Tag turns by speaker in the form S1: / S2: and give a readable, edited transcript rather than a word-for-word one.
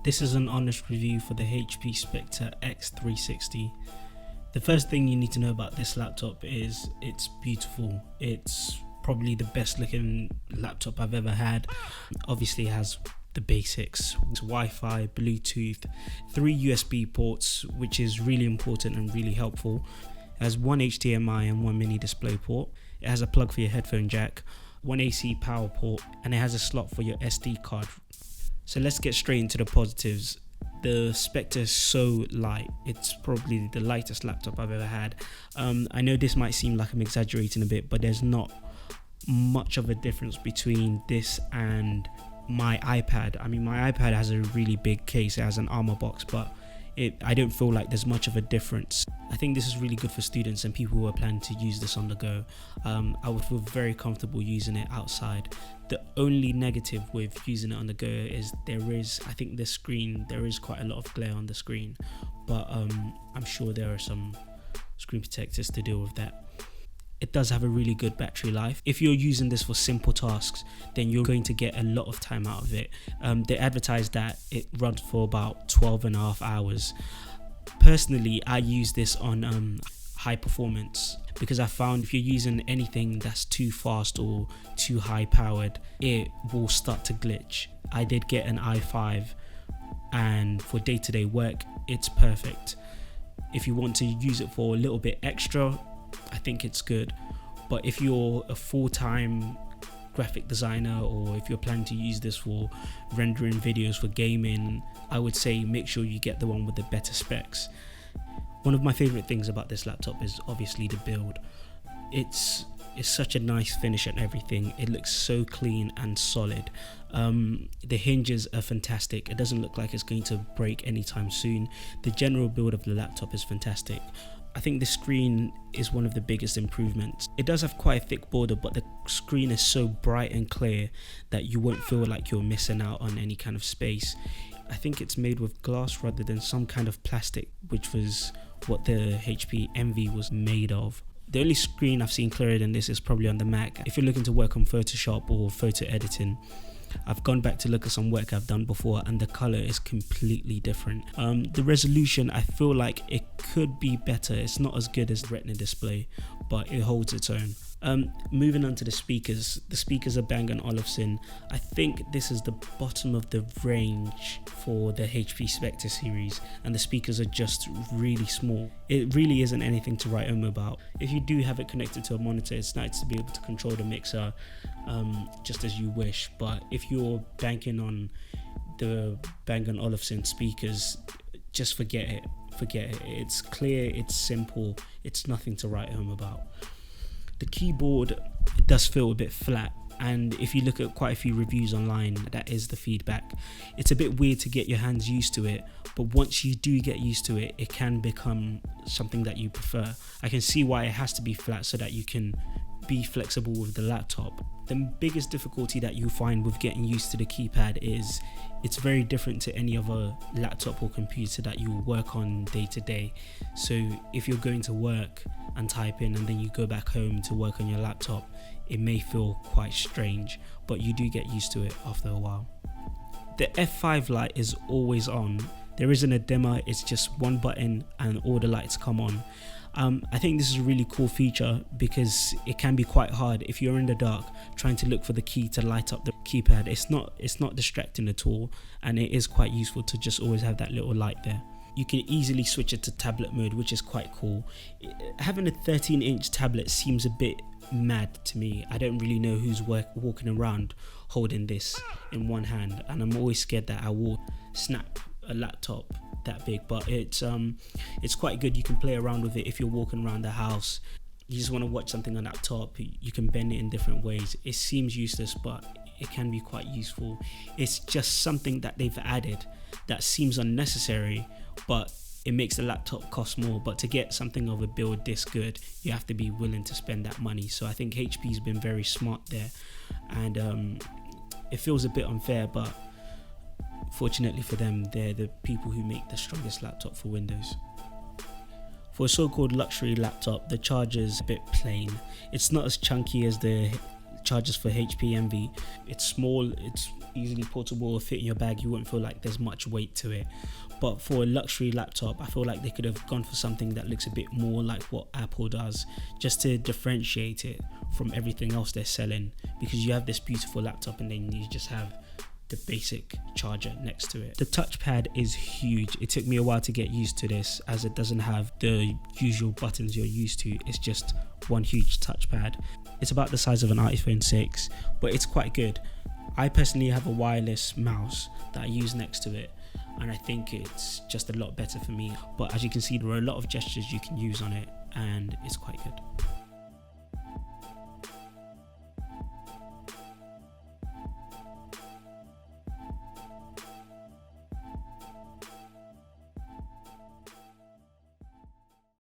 S1: This is an honest review for the HP Spectre X360. The first thing you need to know about this laptop is it's beautiful. It's probably the best looking laptop I've ever had. Obviously it has the basics, it's Wi-Fi, Bluetooth, 3 USB ports, which is really important and really helpful. It has 1 HDMI and 1 mini display port. It has a plug for your headphone jack, 1 AC power port, and it has a slot for your SD card. So let's get straight into the positives. The Spectre is so light. It's probably the lightest laptop I've ever had. I know this might seem like I'm exaggerating a bit, but there's not much of a difference between this and my iPad. I mean, my iPad has a really big case. It has an armor box, but I don't feel like there's much of a difference. I think this is really good for students and people who are planning to use this on the go. I would feel very comfortable using it outside. The only negative with using it on the go is I think the screen, there is quite a lot of glare on the screen, but I'm sure there are some screen protectors to deal with that. It does have a really good battery life. If you're using this for simple tasks, then you're going to get a lot of time out of it. They advertise that it runs for about 12.5 hours. Personally, I use this on high performance because I found if you're using anything that's too fast or too high powered, it will start to glitch. I did get an i5, and for day-to-day work, it's perfect. If you want to use it for a little bit extra, I think it's good. But if you're a full-time graphic designer, or if you're planning to use this for rendering videos for gaming, I would say make sure you get the one with the better specs. One of my favorite things about this laptop is obviously the build. It's such a nice finish and everything. It looks so clean and solid. The hinges are fantastic. It doesn't look like it's going to break anytime soon. The general build of the laptop is fantastic. I think the screen is one of the biggest improvements. It does have quite a thick border, but the screen is so bright and clear that you won't feel like you're missing out on any kind of space. I think it's made with glass rather than some kind of plastic, which was what the HP Envy was made of. The only screen I've seen clearer than this is probably on the Mac. If you're looking to work on Photoshop or photo editing, I've gone back to look at some work I've done before, and the color is completely different. The resolution, I feel like it could be better. It's not as good as the Retina display, but it holds its own. Moving on to the speakers are Bang & Olufsen. I think this is the bottom of the range for the HP Spectre series, and the speakers are just really small. It really isn't anything to write home about. If you do have it connected to a monitor, it's nice to be able to control the mixer just as you wish, but if you're banking on the Bang & Olufsen speakers, just forget it. It's clear, it's simple, it's nothing to write home about. The keyboard, it does feel a bit flat, and if you look at quite a few reviews online, that is the feedback. It's a bit weird to get your hands used to it, but once you do get used to it, it can become something that you prefer. I can see why it has to be flat so that you can be flexible with the laptop. The biggest difficulty that you find with getting used to the keypad is it's very different to any other laptop or computer that you work on day to day. So if you're going to work and type in and then you go back home to work on your laptop, it may feel quite strange, but you do get used to it after a while. The F5 light is always on. There isn't a dimmer, it's just one button and all the lights come on. I think this is a really cool feature because it can be quite hard if you're in the dark trying to look for the key to light up the keypad. It's not distracting at all, and it is quite useful to just always have that little light there. You can easily switch it to tablet mode, which is quite cool. Having a 13-inch tablet seems a bit mad to me. I don't really know who's walking around holding this in one hand, and I'm always scared that I will snap a laptop that big, but it's quite good. You can play around with it if you're walking around the house. You just want to watch something on that top, you can bend it in different ways. It seems useless, but it can be quite useful. It's just something that they've added that seems unnecessary, but it makes the laptop cost more. But to get something of a build this good, you have to be willing to spend that money. So I think HP's been very smart there, and it feels a bit unfair, but fortunately for them, they're the people who make the strongest laptop for Windows. For a so-called luxury laptop, the charger's a bit plain. It's not as chunky as the chargers for HP Envy. It's small, it's easily portable or fit in your bag. You wouldn't feel like there's much weight to it. But for a luxury laptop, I feel like they could have gone for something that looks a bit more like what Apple does, just to differentiate it from everything else they're selling, because you have this beautiful laptop and then you just have the basic charger next to it. The touchpad is huge. It took me a while to get used to this, as it doesn't have the usual buttons you're used to. It's just one huge touchpad. It's about the size of an iPhone 6, but it's quite good. I personally have a wireless mouse that I use next to it, and I think it's just a lot better for me. But as you can see, there are a lot of gestures you can use on it, and it's quite good.